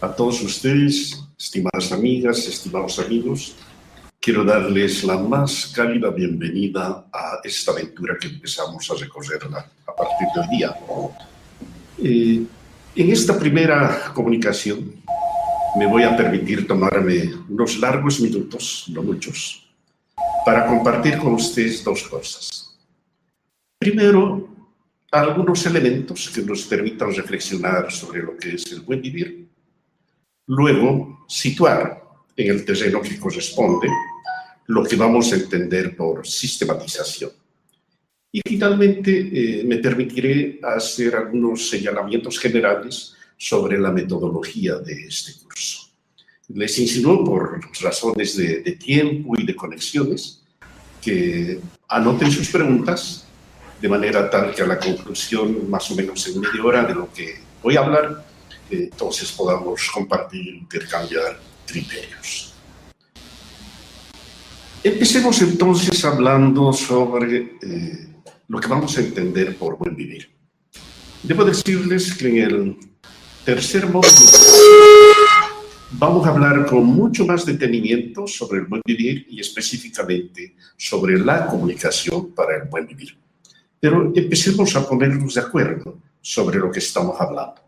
A todos ustedes, estimadas amigas, estimados amigos, quiero darles la más cálida bienvenida a esta aventura que empezamos a recorrerla a partir de hoy día. En esta primera comunicación me voy a permitir tomarme unos largos minutos, no muchos, para compartir con ustedes dos cosas. Primero, algunos elementos que nos permitan reflexionar sobre lo que es el buen vivir. Luego, situar en el terreno que corresponde lo que vamos a entender por sistematización. Y finalmente, me permitiré hacer algunos señalamientos generales sobre la metodología de este curso. Les insinúo, por razones de tiempo y de conexiones, que anoten sus preguntas de manera tal que a la conclusión, más o menos en media hora de lo que voy a hablar, entonces podamos compartir e intercambiar criterios. Empecemos entonces hablando sobre lo que vamos a entender por buen vivir. Debo decirles que en el tercer módulo vamos a hablar con mucho más detenimiento sobre el buen vivir y específicamente sobre la comunicación para el buen vivir. Pero empecemos a ponernos de acuerdo sobre lo que estamos hablando.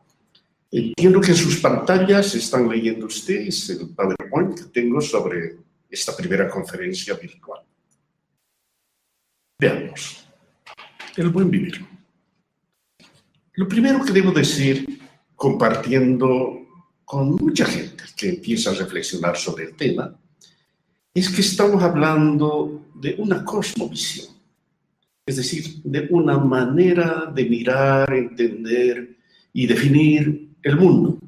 Entiendo que en sus pantallas están leyendo ustedes el PowerPoint que tengo sobre esta primera conferencia virtual. Veamos. El buen vivir. Lo primero que debo decir, compartiendo con mucha gente que empieza a reflexionar sobre el tema, es que estamos hablando de una cosmovisión. Es decir, de una manera de mirar, entender y definir el mundo,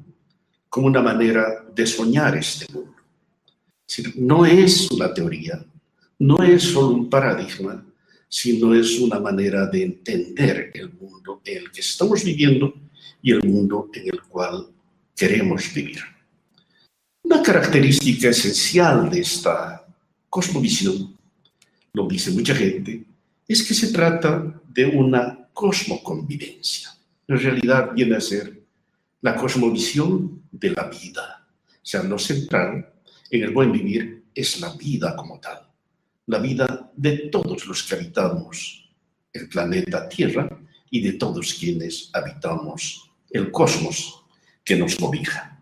como una manera de soñar este mundo. Es decir, no es una teoría, no es solo un paradigma, sino es una manera de entender el mundo en el que estamos viviendo y el mundo en el cual queremos vivir. Una característica esencial de esta cosmovisión, lo dice mucha gente, es que se trata de una cosmoconvivencia. En realidad viene a ser la cosmovisión de la vida. O sea, lo central en el buen vivir es la vida como tal. La vida de todos los que habitamos el planeta Tierra y de todos quienes habitamos el cosmos que nos cobija.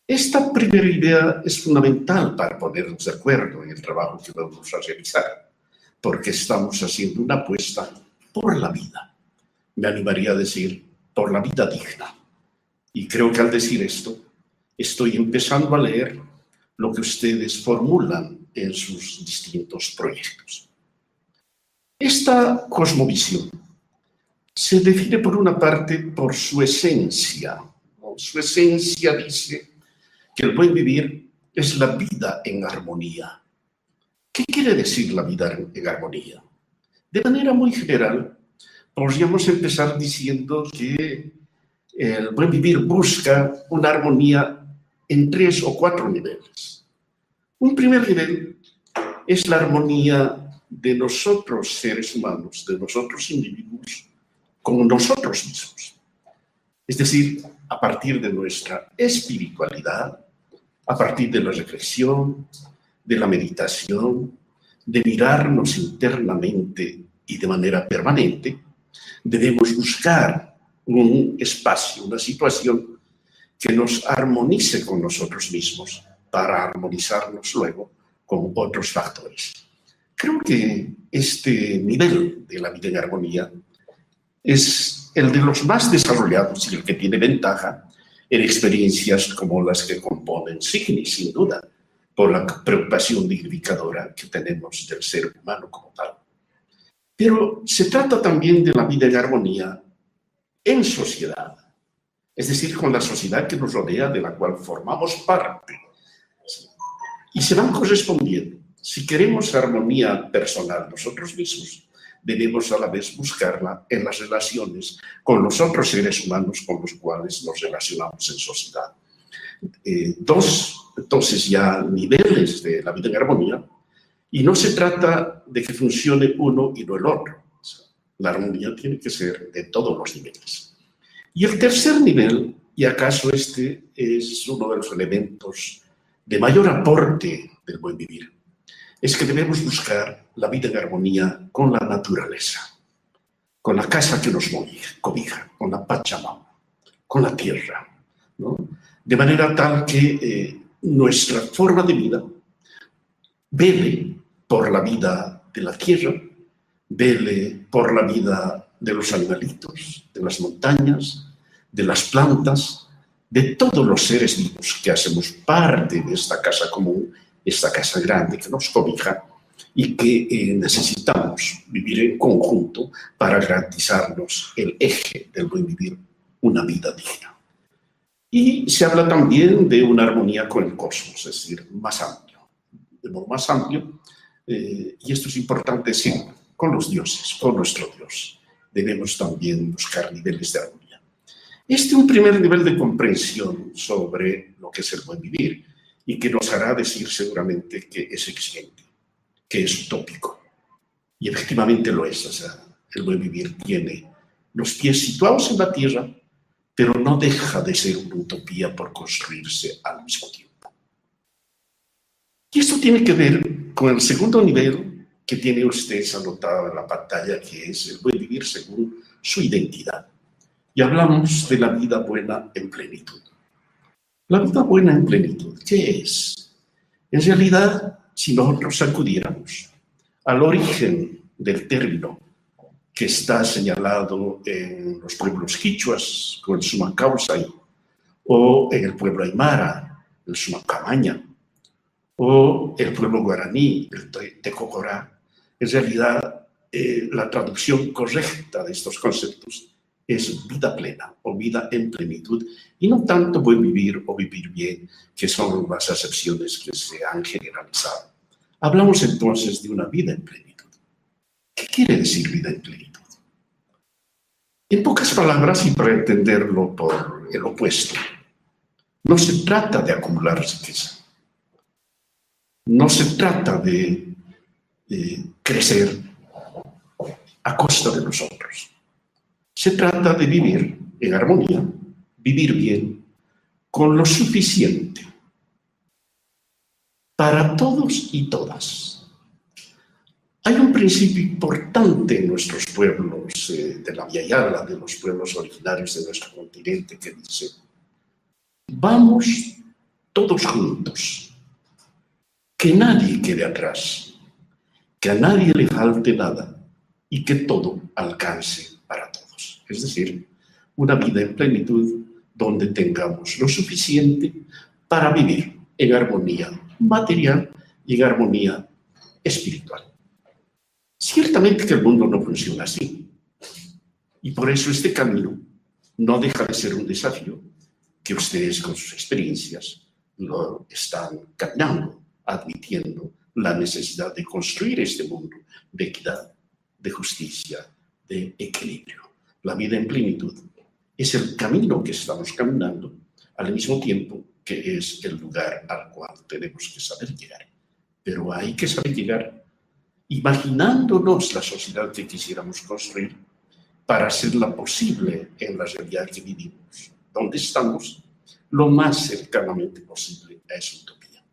Esta primera idea es fundamental para ponernos de acuerdo en el trabajo que vamos a realizar, porque estamos haciendo una apuesta por la vida. Me animaría a decir, por la vida digna. Y creo que al decir esto, estoy empezando a leer lo que ustedes formulan en sus distintos proyectos. Esta cosmovisión se define por una parte por su esencia. Su esencia dice que el buen vivir es la vida en armonía. ¿Qué quiere decir la vida en armonía? De manera muy general, podríamos empezar diciendo que el buen vivir busca una armonía en 3 o 4 niveles. Un primer nivel es la armonía de nosotros seres humanos, de nosotros individuos, con nosotros mismos. Es decir, a partir de nuestra espiritualidad, a partir de la reflexión, de la meditación, de mirarnos internamente y de manera permanente, debemos buscar un espacio, una situación que nos armonice con nosotros mismos para armonizarnos luego con otros factores. Creo que este nivel de la vida en armonía es el de los más desarrollados y el que tiene ventaja en experiencias como las que componen SIGNI, sin duda, por la preocupación dignificadora que tenemos del ser humano como tal. Pero se trata también de la vida en armonía en sociedad, es decir, con la sociedad que nos rodea, de la cual formamos parte. Y se van correspondiendo. Si queremos armonía personal nosotros mismos, debemos a la vez buscarla en las relaciones con los otros seres humanos con los cuales nos relacionamos en sociedad. Dos, entonces, ya niveles de la vida en armonía, y no se trata de que funcione uno y no el otro. La armonía tiene que ser de todos los niveles. Y el tercer nivel ¿Y acaso este es uno de los elementos de mayor aporte del buen vivir? Es que debemos buscar la vida en armonía con la naturaleza, con la casa que nos cobija, con la Pachamama, con la tierra, ¿no? De manera tal que nuestra forma de vida vele por la vida de la tierra, vele por la vida de los animalitos, de las montañas, de las plantas, de todos los seres vivos que hacemos parte de esta casa común, esta casa grande que nos cobija y que necesitamos vivir en conjunto para garantizarnos el eje del buen vivir, una vida digna. Y se habla también de una armonía con el cosmos, es decir, más amplio, de modo más amplio, y esto es importante siempre, con los dioses, con nuestro Dios. Debemos también buscar niveles de armonía. Este es un primer nivel de comprensión sobre lo que es el buen vivir y que nos hará decir seguramente que es exigente, que es utópico. Y efectivamente lo es. O sea, el buen vivir tiene los pies situados en la tierra, pero no deja de ser una utopía por construirse al mismo tiempo. Y esto tiene que ver con el segundo nivel que tiene usted anotado en la pantalla, que es el buen vivir según su identidad. Y hablamos de la vida buena en plenitud. La vida buena en plenitud, ¿qué es? En realidad, si nosotros acudiéramos al origen del término que está señalado en los pueblos quichuas, con el Sumacautzay, o en el pueblo aymara, el Sumacamaña, o el pueblo guaraní, el Tecocorá, en realidad la traducción correcta de estos conceptos es vida plena o vida en plenitud, y no tanto buen vivir o vivir bien, que son las acepciones que se han generalizado. Hablamos entonces de una vida en plenitud. ¿Qué quiere decir vida en plenitud? En pocas palabras, y para entenderlo por el opuesto, no se trata de acumular riqueza. No se trata de crecer a costa de los otros. Se trata de vivir en armonía, vivir bien, con lo suficiente para todos y todas. Hay un principio importante en nuestros pueblos de la Via Yala, de los pueblos originarios de nuestro continente, que dice: vamos todos juntos, que nadie quede atrás, que a nadie le falte nada y que todo alcance para todos. Es decir, una vida en plenitud donde tengamos lo suficiente para vivir en armonía material y en armonía espiritual. Ciertamente que el mundo no funciona así, y por eso este camino no deja de ser un desafío que ustedes con sus experiencias lo están caminando, admitiendo la necesidad de construir este mundo de equidad, de justicia, de equilibrio. La vida en plenitud es el camino que estamos caminando, al mismo tiempo que es el lugar al cual tenemos que saber llegar. Pero hay que saber llegar imaginándonos la sociedad que quisiéramos construir para hacerla posible en la realidad que vivimos, donde estamos lo más cercanamente posible a esa utopía.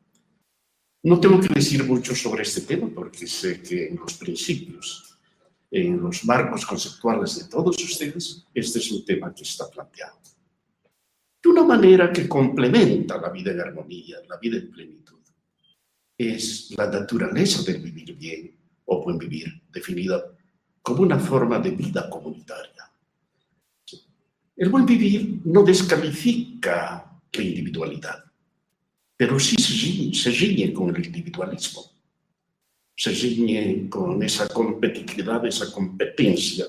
No tengo que decir mucho sobre este tema porque sé que en los principios, en los marcos conceptuales de todos ustedes, este es un tema que está planteado. De una manera que complementa la vida en armonía, la vida en plenitud, es la naturaleza del vivir bien o buen vivir, definida como una forma de vida comunitaria. El buen vivir no descalifica la individualidad, pero sí se riñe con el individualismo, se riñe con esa competitividad, esa competencia,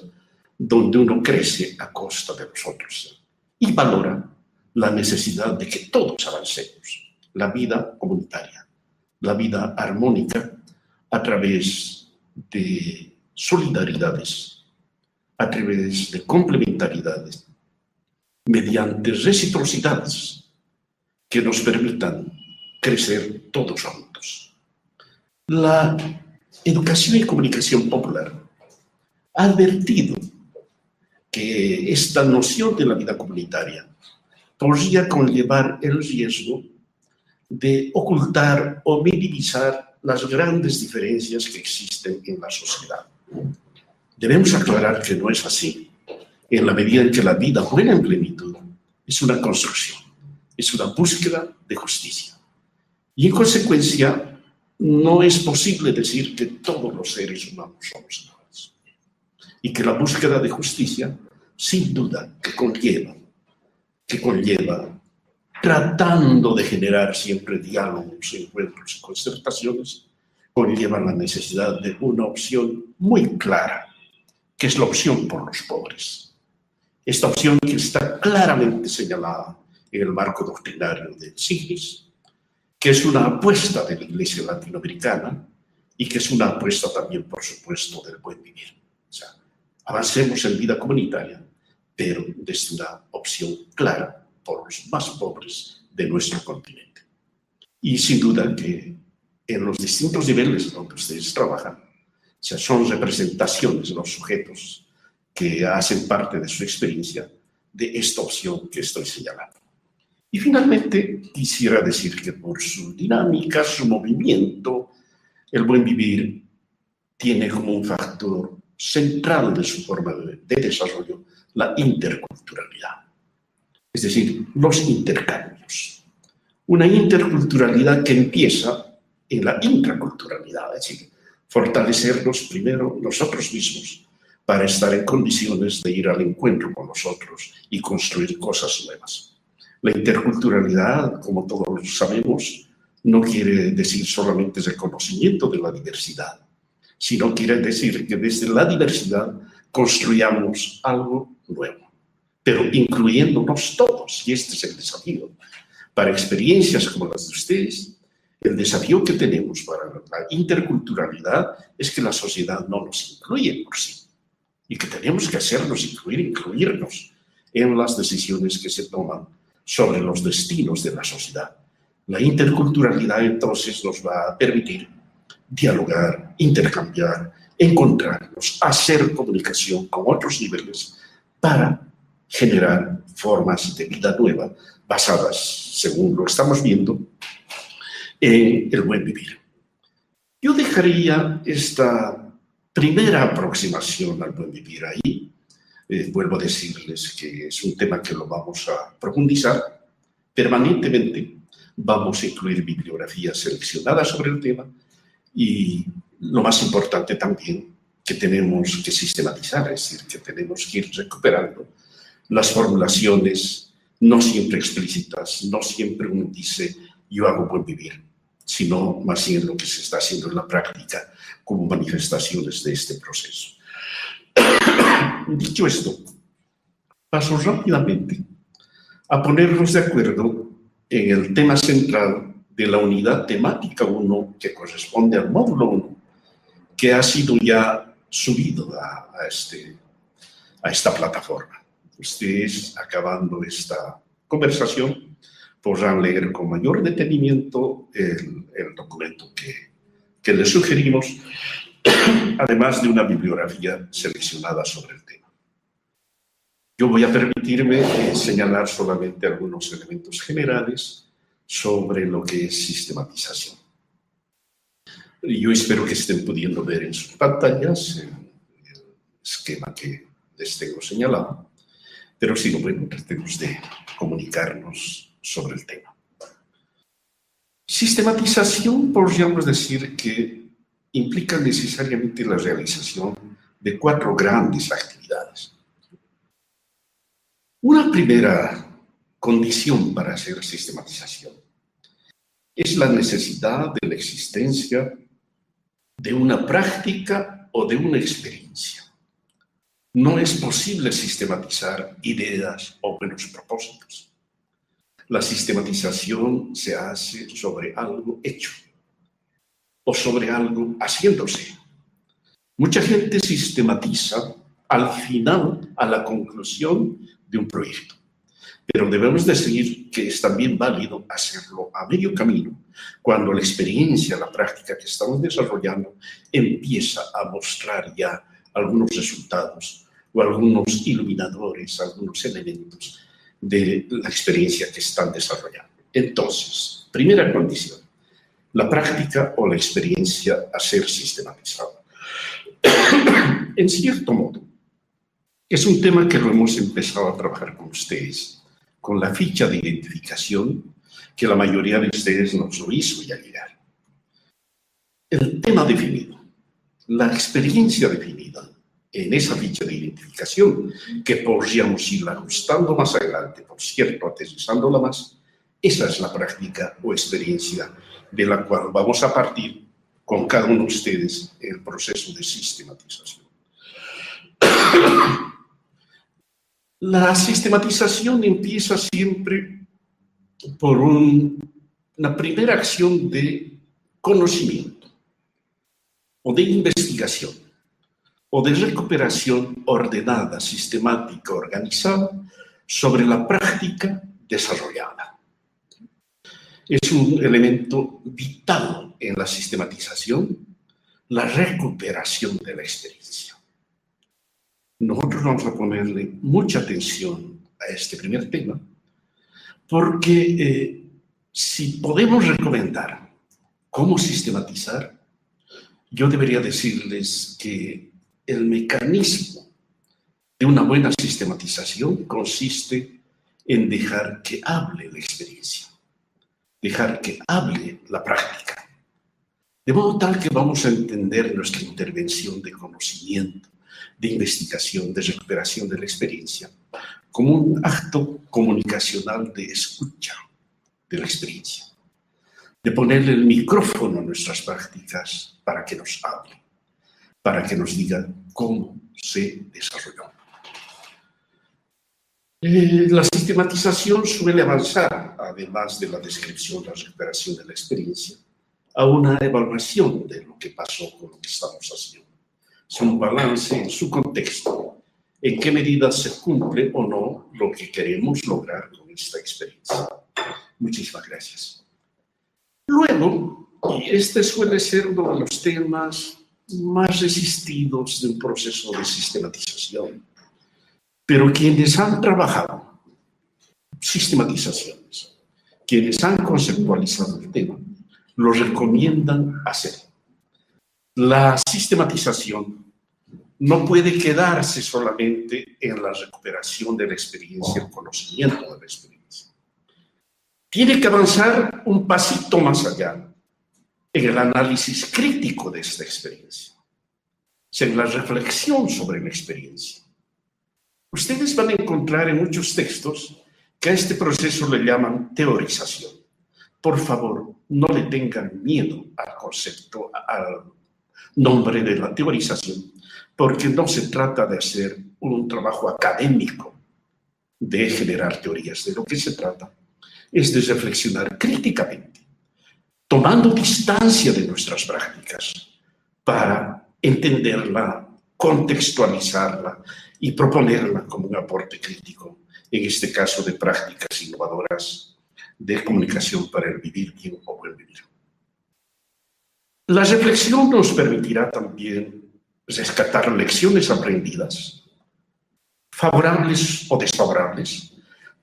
donde uno crece a costa de los otros y valora la necesidad de que todos avancemos, la vida comunitaria, la vida armónica a través de solidaridades, a través de complementariedades, mediante reciprocidades que nos permitan crecer todos juntos. La educación y comunicación popular ha advertido que esta noción de la vida comunitaria podría conllevar el riesgo de ocultar o minimizar las grandes diferencias que existen en la sociedad. Debemos aclarar que no es así, en la medida en que la vida buena en plenitud es una construcción, es una búsqueda de justicia. Y en consecuencia, no es posible decir que todos los seres humanos somos iguales. Y que la búsqueda de justicia, sin duda, que conlleva tratando de generar siempre diálogos, encuentros y concertaciones, conlleva la necesidad de una opción muy clara, que es la opción por los pobres. Esta opción que está claramente señalada en el marco doctrinario del Siglis, que es una apuesta de la Iglesia latinoamericana y que es una apuesta también, por supuesto, del buen vivir. O sea, avancemos en vida comunitaria, pero desde una opción clara por los más pobres de nuestro continente. Y sin duda que en los distintos niveles donde ustedes trabajan, o sea, son representaciones de los sujetos que hacen parte de su experiencia de esta opción que estoy señalando. Y finalmente quisiera decir que por su dinámica, su movimiento, el buen vivir tiene como un factor central de su forma de desarrollo la interculturalidad. Es decir, los intercambios. Una interculturalidad que empieza en la intraculturalidad, es decir, fortalecernos primero nosotros mismos para estar en condiciones de ir al encuentro con los otros y construir cosas nuevas. La interculturalidad, como todos sabemos, no quiere decir solamente reconocimiento de la diversidad, sino quiere decir que desde la diversidad construyamos algo nuevo, pero incluyéndonos todos, y este es el desafío. Para experiencias como las de ustedes, el desafío que tenemos para la interculturalidad es que la sociedad no nos incluye por sí, y que tenemos que hacernos incluirnos en las decisiones que se toman sobre los destinos de la sociedad. La interculturalidad entonces nos va a permitir dialogar, intercambiar, encontrarnos, hacer comunicación con otros niveles para generar formas de vida nueva basadas, según lo estamos viendo, en el buen vivir. Yo dejaría esta primera aproximación al buen vivir ahí. Vuelvo a decirles que es un tema que lo vamos a profundizar permanentemente. Vamos a incluir bibliografías seleccionadas sobre el tema y lo más importante también que tenemos que sistematizar, es decir, que tenemos que ir recuperando las formulaciones no siempre explícitas, no siempre uno dice yo hago buen vivir, sino más bien lo que se está haciendo en la práctica como manifestaciones de este proceso. Dicho esto, paso rápidamente a ponernos de acuerdo en el tema central de la unidad temática 1 que corresponde al módulo 1, que ha sido ya subido a esta plataforma. Ustedes, acabando esta conversación, podrán leer con mayor detenimiento el documento que les sugerimos, además de una bibliografía seleccionada sobre el tema. Yo voy a permitirme señalar solamente algunos elementos generales sobre lo que es sistematización. Yo espero que estén pudiendo ver en sus pantallas el esquema que les tengo señalado, pero si no, bueno, tratemos de comunicarnos sobre el tema. Sistematización, podríamos decir que implica necesariamente la realización de 4 grandes actividades. Una primera condición para hacer sistematización es la necesidad de la existencia de una práctica o de una experiencia. No es posible sistematizar ideas o buenos propósitos. La sistematización se hace sobre algo hecho o sobre algo haciéndose. Mucha gente sistematiza al final, a la conclusión de un proyecto. Pero debemos decir que es también válido hacerlo a medio camino, cuando la experiencia, la práctica que estamos desarrollando empieza a mostrar ya algunos resultados o algunos iluminadores, algunos elementos de la experiencia que están desarrollando. Entonces, primera condición, la práctica o la experiencia a ser sistematizada. En cierto modo, es un tema que lo hemos empezado a trabajar con ustedes, con la ficha de identificación que la mayoría de ustedes nos lo hizo ya llegar. El tema definido, la experiencia definida en esa ficha de identificación, que podríamos ir ajustando más adelante, por cierto, aterrizándola más, esa es la práctica o experiencia de la cual vamos a partir con cada uno de ustedes en el proceso de sistematización. La sistematización empieza siempre por una primera acción de conocimiento o de investigación o de recuperación ordenada, sistemática, organizada sobre la práctica desarrollada. Es un elemento vital en la sistematización, la recuperación de la experiencia. Nosotros vamos a ponerle mucha atención a este primer tema, porque si podemos recomendar cómo sistematizar, yo debería decirles que el mecanismo de una buena sistematización consiste en dejar que hable la experiencia, dejar que hable la práctica, de modo tal que vamos a entender nuestra intervención de conocimiento, de investigación, de recuperación de la experiencia, como un acto comunicacional de escucha de la experiencia, de ponerle el micrófono a nuestras prácticas para que nos hable, para que nos diga cómo se desarrolló. La sistematización suele avanzar, además de la descripción, la recuperación de la experiencia, a una evaluación de lo que pasó con lo que estamos haciendo. Es un balance en su contexto, en qué medida se cumple o no lo que queremos lograr con esta experiencia. Muchísimas gracias. Luego, y este suele ser uno de los temas más resistidos de un proceso de sistematización, pero quienes han trabajado sistematizaciones, quienes han conceptualizado el tema, lo recomiendan hacer. La sistematización no puede quedarse solamente en la recuperación de la experiencia, el conocimiento de la experiencia. Tiene que avanzar un pasito más allá en el análisis crítico de esta experiencia, en la reflexión sobre la experiencia. Ustedes van a encontrar en muchos textos que a este proceso le llaman teorización. Por favor, no le tengan miedo al concepto, al nombre de la teorización, porque no se trata de hacer un trabajo académico de generar teorías. De lo que se trata es de reflexionar críticamente, tomando distancia de nuestras prácticas para entenderla, contextualizarla y proponerla como un aporte crítico, en este caso de prácticas innovadoras de comunicación para el vivir bien o buen vivir. La reflexión nos permitirá también rescatar lecciones aprendidas, favorables o desfavorables,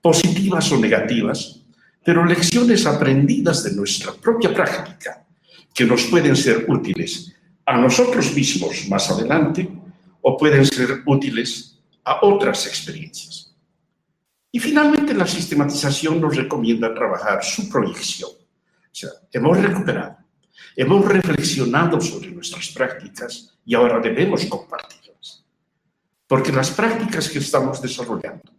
positivas o negativas, pero lecciones aprendidas de nuestra propia práctica, que nos pueden ser útiles a nosotros mismos más adelante o pueden ser útiles a otras experiencias. Y finalmente la sistematización nos recomienda trabajar su proyección. O sea, hemos recuperado, hemos reflexionado sobre nuestras prácticas y ahora debemos compartirlas. Porque las prácticas que estamos desarrollando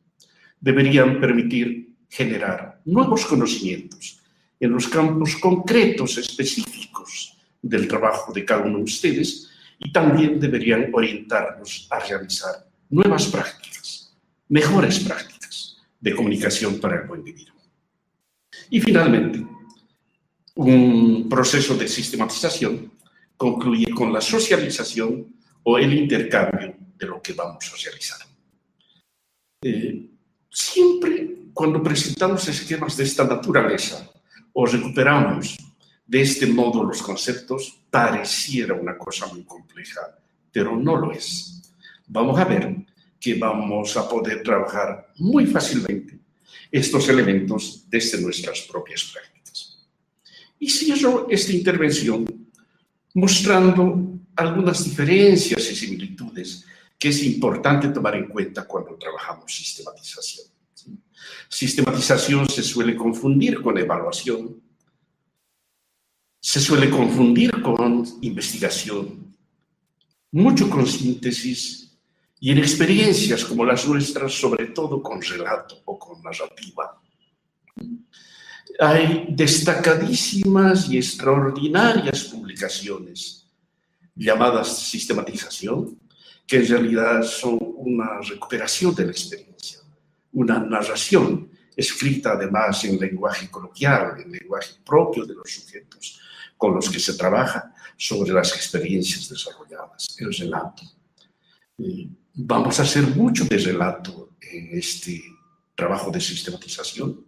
deberían permitir generar nuevos conocimientos en los campos concretos, específicos del trabajo de cada uno de ustedes y también deberían orientarnos a realizar nuevas prácticas, mejores prácticas de comunicación para el buen vivir. Y finalmente, un proceso de sistematización concluye con la socialización o el intercambio de lo que vamos a realizar. Siempre cuando presentamos esquemas de esta naturaleza o recuperamos de este modo los conceptos, pareciera una cosa muy compleja, pero no lo es. Vamos a ver que vamos a poder trabajar muy fácilmente estos elementos desde nuestras propias prácticas. Y cierro esta intervención mostrando algunas diferencias y similitudes que es importante tomar en cuenta cuando trabajamos sistematización. ¿Sí? Sistematización se suele confundir con evaluación, se suele confundir con investigación, mucho con síntesis y en experiencias como las nuestras, sobre todo con relato o con narrativa. Hay destacadísimas y extraordinarias publicaciones llamadas sistematización, que en realidad son una recuperación de la experiencia, una narración escrita además en lenguaje coloquial, en lenguaje propio de los sujetos con los que se trabaja sobre las experiencias desarrolladas, el relato. Vamos a hacer mucho de relato en este trabajo de sistematización,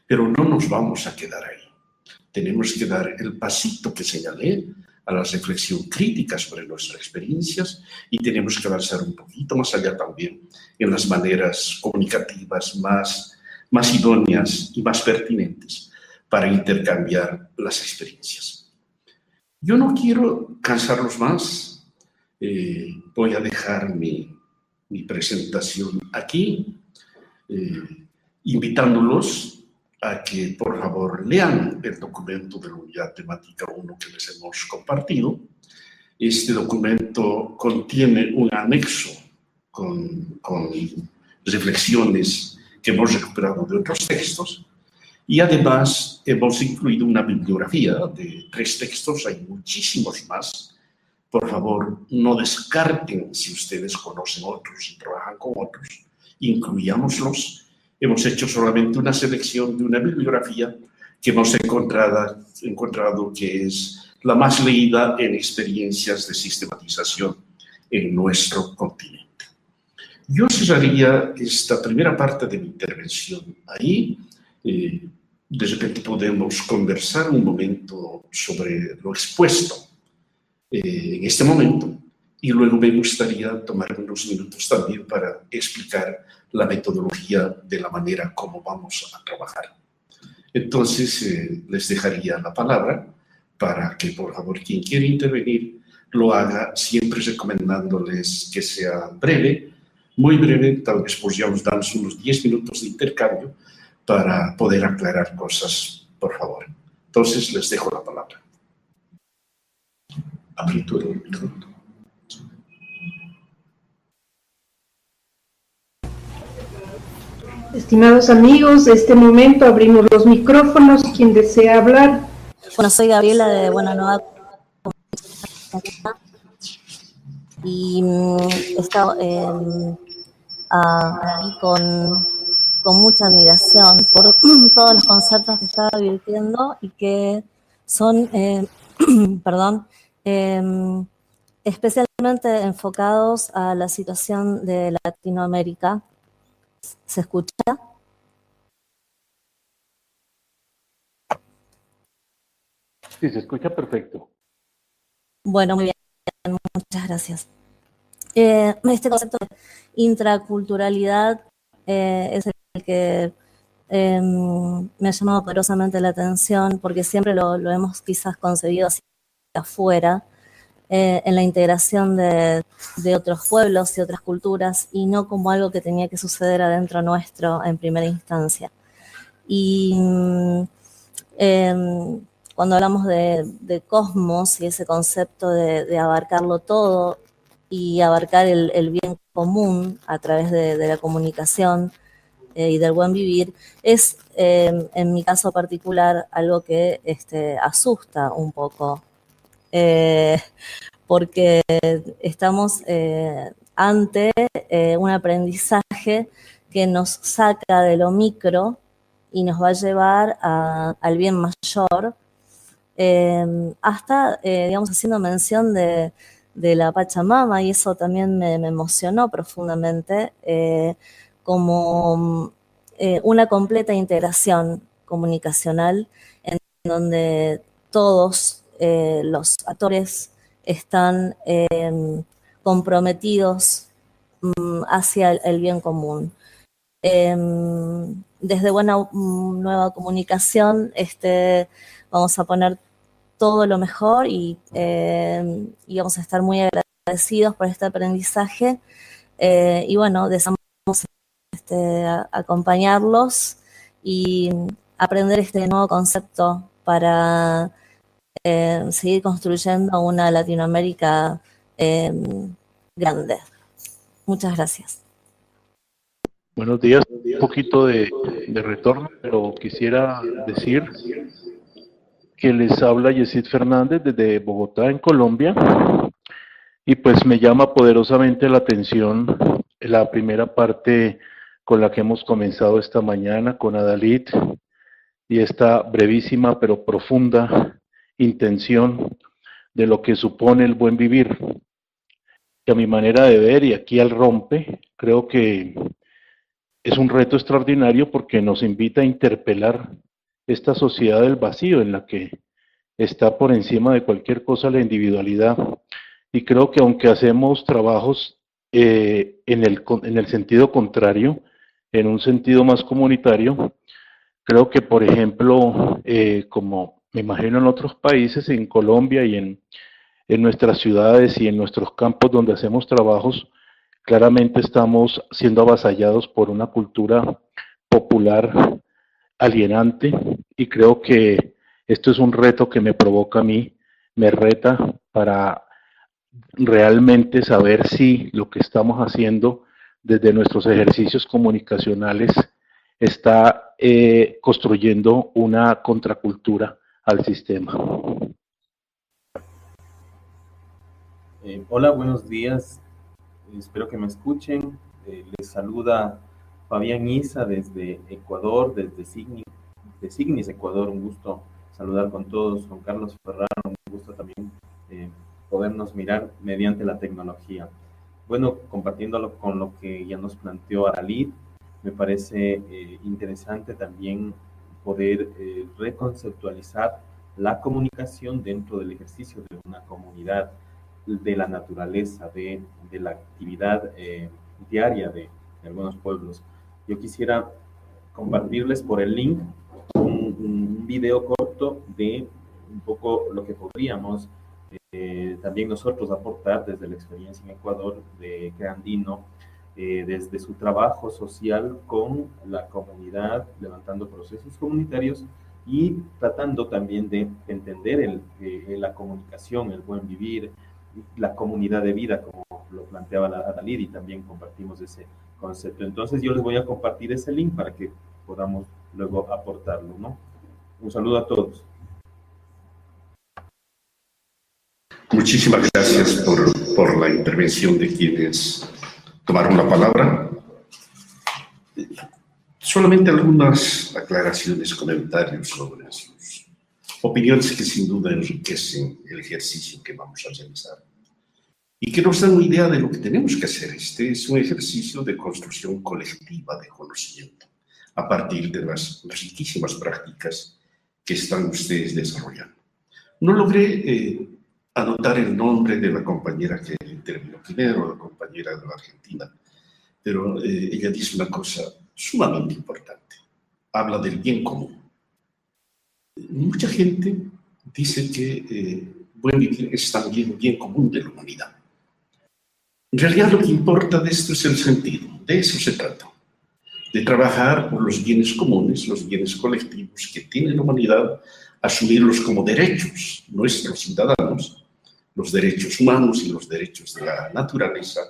pero no nos vamos a quedar ahí. Tenemos que dar el pasito que señalé a la reflexión crítica sobre nuestras experiencias y tenemos que avanzar un poquito más allá también en las maneras comunicativas más idóneas y más pertinentes para intercambiar las experiencias. Yo no quiero cansarlos más. Voy a dejar mi presentación aquí, invitándolos a que por favor lean el documento de la unidad temática 1 que les hemos compartido. Este documento contiene un anexo con reflexiones que hemos recuperado de otros textos y además hemos incluido una bibliografía de 3 textos, hay muchísimos más. Por favor, no descarten si ustedes conocen otros y trabajan con otros, incluyámoslos. Hemos hecho solamente una selección de una bibliografía que hemos encontrado que es la más leída en experiencias de sistematización en nuestro continente. Yo cerraría esta primera parte de mi intervención ahí. De repente podemos conversar un momento sobre lo expuesto en este momento y luego me gustaría tomar unos minutos también para explicar la metodología de la manera como vamos a trabajar. Entonces, les dejaría la palabra para que, por favor, quien quiera intervenir, lo haga, siempre recomendándoles que sea breve, muy breve, tal vez podríamos darnos unos 10 minutos de intercambio para poder aclarar cosas, por favor. Entonces, les dejo la palabra. Apertura del micrófono. Estimados amigos, en este momento abrimos los micrófonos. Quien desea hablar. Bueno, soy Gabriela de Buena Nueva y he estado ahí con mucha admiración por todos los conceptos que estaba advirtiendo y que son, especialmente enfocados a la situación de Latinoamérica. ¿Se escucha? Sí, se escucha perfecto. Bueno, muy bien, muchas gracias. Este concepto de intraculturalidad es el que me ha llamado poderosamente la atención porque siempre lo hemos quizás concebido hacia afuera, en la integración de otros pueblos y otras culturas y no como algo que tenía que suceder adentro nuestro en primera instancia. Y cuando hablamos de cosmos y ese concepto de abarcarlo todo y abarcar el bien común a través de la comunicación y del buen vivir, es en mi caso particular algo que asusta un poco. Porque estamos ante un aprendizaje que nos saca de lo micro y nos va a llevar al bien mayor, hasta, digamos, haciendo mención de la Pachamama, y eso también me emocionó profundamente, como una completa integración comunicacional en donde todos los actores están comprometidos hacia el bien común. Desde Buena Nueva Comunicación vamos a poner todo lo mejor y vamos a estar muy agradecidos por este aprendizaje. Y bueno, deseamos acompañarlos y aprender este nuevo concepto para seguir construyendo una Latinoamérica grande. Muchas gracias. Buenos días. Un poquito de retorno, pero quisiera decir que les habla Yesid Fernández desde Bogotá, en Colombia, y pues me llama poderosamente la atención la primera parte con la que hemos comenzado esta mañana con Adalit y esta brevísima pero profunda intención de lo que supone el buen vivir, que a mi manera de ver, y aquí al rompe, creo que es un reto extraordinario porque nos invita a interpelar esta sociedad del vacío en la que está por encima de cualquier cosa la individualidad. Y creo que aunque hacemos trabajos en el sentido contrario, en un sentido más comunitario, creo que, por ejemplo, como me imagino en otros países, en Colombia y en nuestras ciudades y en nuestros campos donde hacemos trabajos, claramente estamos siendo avasallados por una cultura popular alienante, y creo que esto es un reto que me provoca a mí, me reta para realmente saber si lo que estamos haciendo desde nuestros ejercicios comunicacionales está construyendo una contracultura al sistema. Hola, buenos días. Espero que me escuchen. Les saluda Fabián Isa desde Ecuador, desde Signis, Ecuador. Un gusto saludar con todos. Juan Carlos Ferraro, un gusto también podernos mirar mediante la tecnología. Bueno, compartiéndolo con lo que ya nos planteó Adalit, me parece interesante también poder reconceptualizar la comunicación dentro del ejercicio de una comunidad, de la naturaleza, de la actividad diaria de algunos pueblos. Yo quisiera compartirles por el link un video corto de un poco lo que podríamos también nosotros aportar desde la experiencia en Ecuador de Creandino, desde su trabajo social con la comunidad, levantando procesos comunitarios y tratando también de entender la comunicación, el buen vivir, la comunidad de vida, como lo planteaba Adalit, y también compartimos ese concepto. Entonces yo les voy a compartir ese link para que podamos luego aportarlo, ¿no? Un saludo a todos. Muchísimas gracias por la intervención de quienes tomaron la palabra. Solamente algunas aclaraciones, comentarios sobre sus opiniones que sin duda enriquecen el ejercicio que vamos a realizar y que nos dan una idea de lo que tenemos que hacer. Este es un ejercicio de construcción colectiva de conocimiento a partir de las riquísimas prácticas que están ustedes desarrollando. No logré anotar el nombre de la compañera que intervino primero, la compañera de la Argentina, pero ella dice una cosa sumamente importante. Habla del bien común. Mucha gente dice que buen vivir es también un bien común de la humanidad. En realidad lo que importa de esto es el sentido, de eso se trata, de trabajar por los bienes comunes, los bienes colectivos que tiene la humanidad, asumirlos como derechos nuestros ciudadanos, los derechos humanos y los derechos de la naturaleza,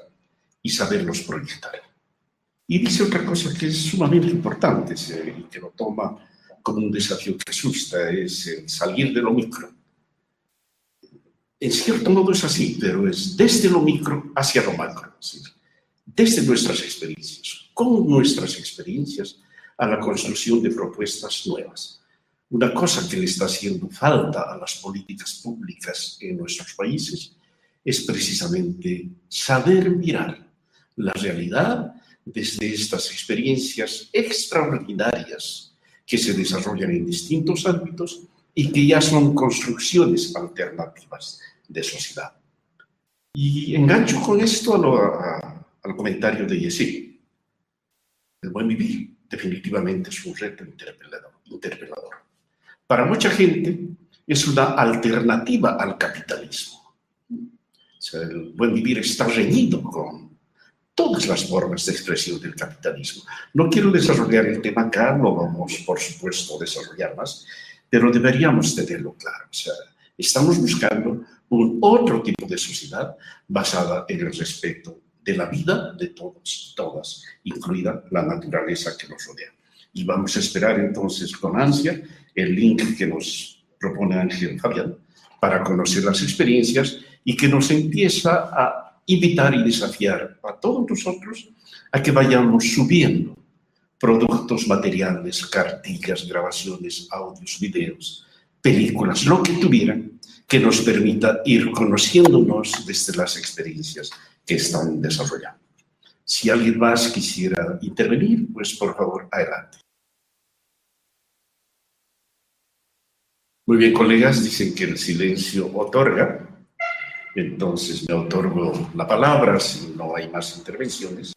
y saberlos proyectar. Y dice otra cosa que es sumamente importante y que lo toma como un desafío que asusta, es el salir de lo micro. En cierto modo es así, pero es desde lo micro hacia lo macro, es decir, desde nuestras experiencias, con nuestras experiencias, a la construcción de propuestas nuevas. Una cosa que le está haciendo falta a las políticas públicas en nuestros países es precisamente saber mirar la realidad desde estas experiencias extraordinarias que se desarrollan en distintos ámbitos y que ya son construcciones alternativas de sociedad. Y engancho con esto al comentario de Yesid. El buen vivir definitivamente es un reto interpelador. Para mucha gente es una alternativa al capitalismo. O sea, el buen vivir está reñido con todas las formas de expresión del capitalismo. No quiero desarrollar el tema acá, lo vamos, por supuesto, a desarrollar más, pero deberíamos tenerlo claro. O sea, estamos buscando un otro tipo de sociedad basada en el respeto de la vida de todos y todas, incluida la naturaleza que nos rodea. Y vamos a esperar entonces con ansia el link que nos propone Ángel Fabián para conocer las experiencias y que nos empieza a invitar y desafiar a todos nosotros a que vayamos subiendo productos materiales, cartillas, grabaciones, audios, videos, películas, lo que tuvieran, que nos permita ir conociéndonos desde las experiencias que están desarrollando. Si alguien más quisiera intervenir, pues por favor, adelante. Muy bien, colegas, dicen que el silencio otorga, entonces me otorgo la palabra si no hay más intervenciones.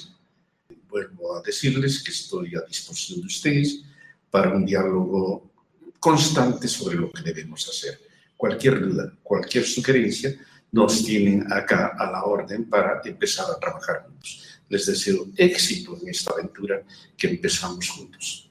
Vuelvo a decirles que estoy a disposición de ustedes para un diálogo constante sobre lo que debemos hacer. Cualquier duda, cualquier sugerencia, nos tienen acá a la orden para empezar a trabajar juntos. Les deseo éxito en esta aventura que empezamos juntos.